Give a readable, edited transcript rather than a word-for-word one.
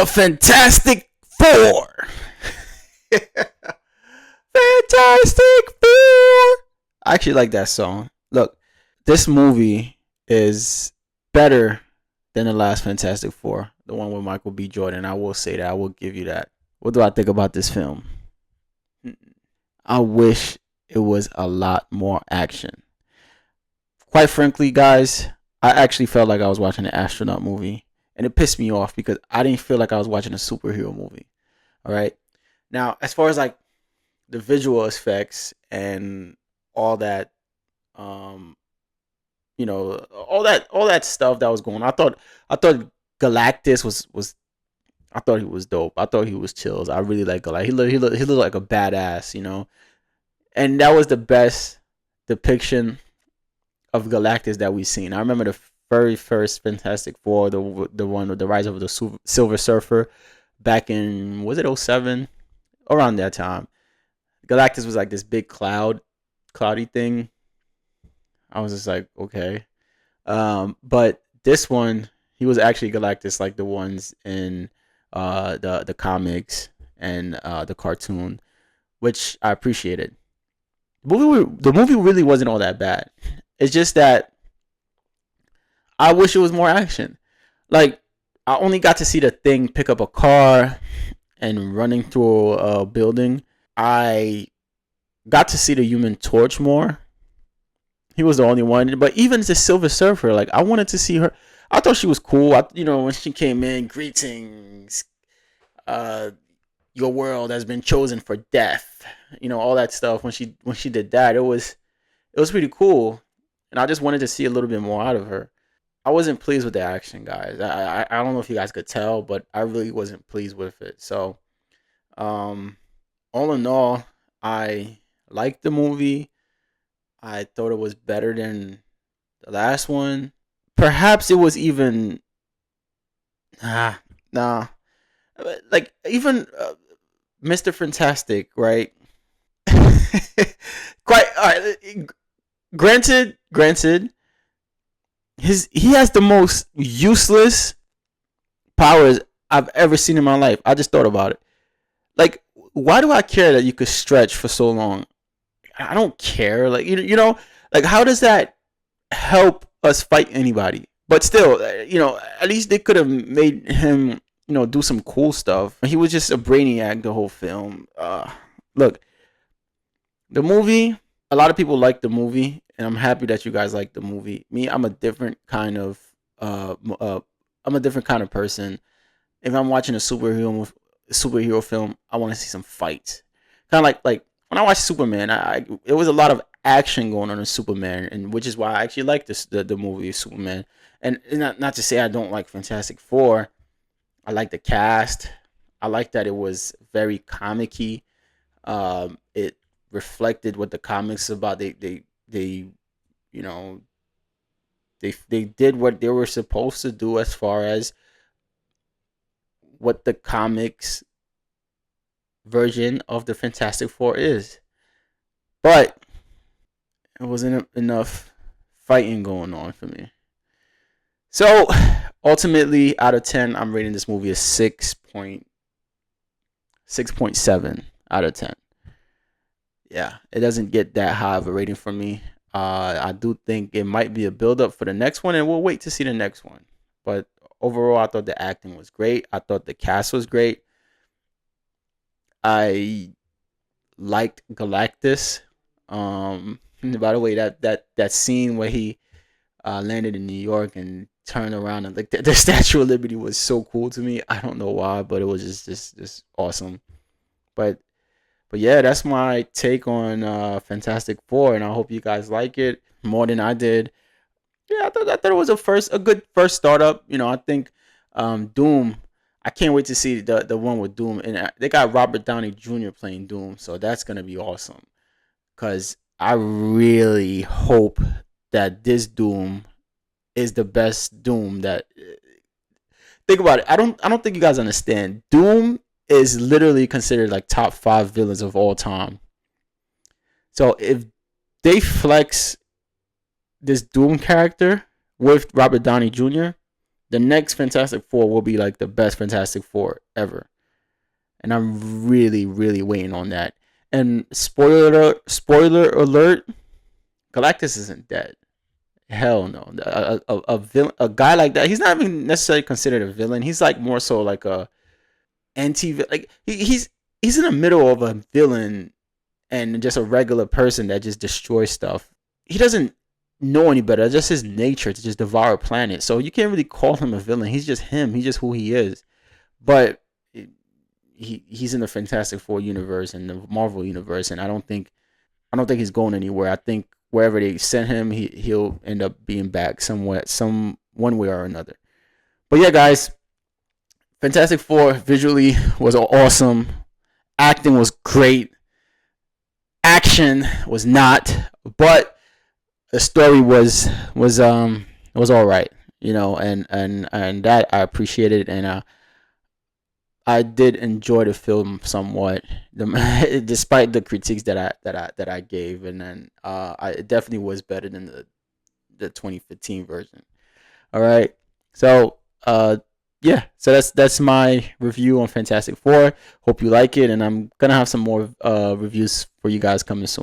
The Fantastic Four. Fantastic Four. I actually like that song. Look, this movie is better than the last Fantastic Four, the one with Michael B. Jordan. I will say that. I will give you that. What do I think about this film? I wish it was a lot more action. Quite frankly, guys, I actually felt like I was watching an astronaut movie, and it pissed me off because I didn't feel like I was watching a superhero movie. All right. Now, as far as like the visual effects and all that, um, all that stuff that was going on, I thought Galactus was I thought he was dope. I thought he was chills. I really like Galactus. He looked like a badass, and that was the best depiction of Galactus that we've seen. I remember the very first Fantastic Four, the one with the Rise of the Silver Surfer, back in, was it '07? Around that time. Galactus was like this big cloudy thing. I was just like, okay. But this one, he was actually Galactus, like the ones in the comics and the cartoon, which I appreciated. The movie really wasn't all that bad. It's just that I wish it was more action. Like, I only got to see the Thing pick up a car and running through a building. I got to see the Human Torch more. He was the only one. But even the Silver Surfer, like, I wanted to see her. I thought she was cool. When she came in, greetings. Your world has been chosen for death. All that stuff. When she did that, it was pretty cool. And I just wanted to see a little bit more out of her. I wasn't pleased with the action, guys. I don't know if you guys could tell, but I really wasn't pleased with it. So, all in all, I liked the movie. I thought it was better than the last one. Perhaps it was even nah. Like, even Mr. Fantastic, right? Quite all right. Granted, he has the most useless powers I've ever seen in my life. I just thought about it. Like, why do I care that you could stretch for so long? I don't care. Like, like, how does that help us fight anybody? But still, at least they could have made him, do some cool stuff. He was just a brainiac the whole film. Look, the movie, a lot of people like the movie, and I'm happy that you guys like the movie. Me, I'm a different kind of person. If I'm watching a superhero film, I want to see some fights. Kind of like when I watched Superman, it was a lot of action going on in Superman, and which is why I actually like the movie Superman. And not to say I don't like Fantastic Four. I like the cast. I like that it was very comic-y. It reflected what the comics about. They did what they were supposed to do as far as what the comics version of the Fantastic Four is. But it wasn't enough fighting going on for me. So, ultimately, out of 10, I'm rating this movie a 6.7 out of 10. Yeah, it doesn't get that high of a rating from me. I do think it might be a build-up for the next one, and we'll wait to see the next one. But overall, I thought the acting was great. I thought the cast was great. I liked Galactus. By the way, that scene where he landed in New York and turned around and like the Statue of Liberty was so cool to me. I don't know why, but it was just awesome. But yeah, that's my take on Fantastic Four, and I hope you guys like it more than I did. Yeah, I thought it was a good first startup. I think Doom. I can't wait to see the one with Doom, and they got Robert Downey Jr. playing Doom, so that's gonna be awesome. Cause I really hope that this Doom is the best Doom that. Think about it. I don't think you guys understand. Doom is literally considered like top 5 villains of all time. So if they flex this Doom character with Robert Downey Jr., The next Fantastic Four will be like the best Fantastic Four ever, and I'm really, really waiting on that. And spoiler alert, Galactus isn't dead. Hell no. A guy like that, he's not even necessarily considered a villain. He's like more so like a anti, like he's in the middle of a villain and just a regular person that just destroys stuff. He doesn't know any better. It's just his nature to just devour a planet. So you can't really call him a villain. He's just him. He's just who he is. But he's in the Fantastic Four universe and the Marvel universe, and I don't think he's going anywhere. I think wherever they send him, he'll end up being back somewhere, some one way or another. But yeah, guys, Fantastic Four visually was awesome. Acting was great. Action was not, but the story was all right, and that I appreciated, and I did enjoy the film somewhat, despite the critiques that I gave, and then it definitely was better than the 2015 version. All right, so yeah, so that's my review on Fantastic Four. Hope you like it, and I'm gonna have some more reviews for you guys coming soon.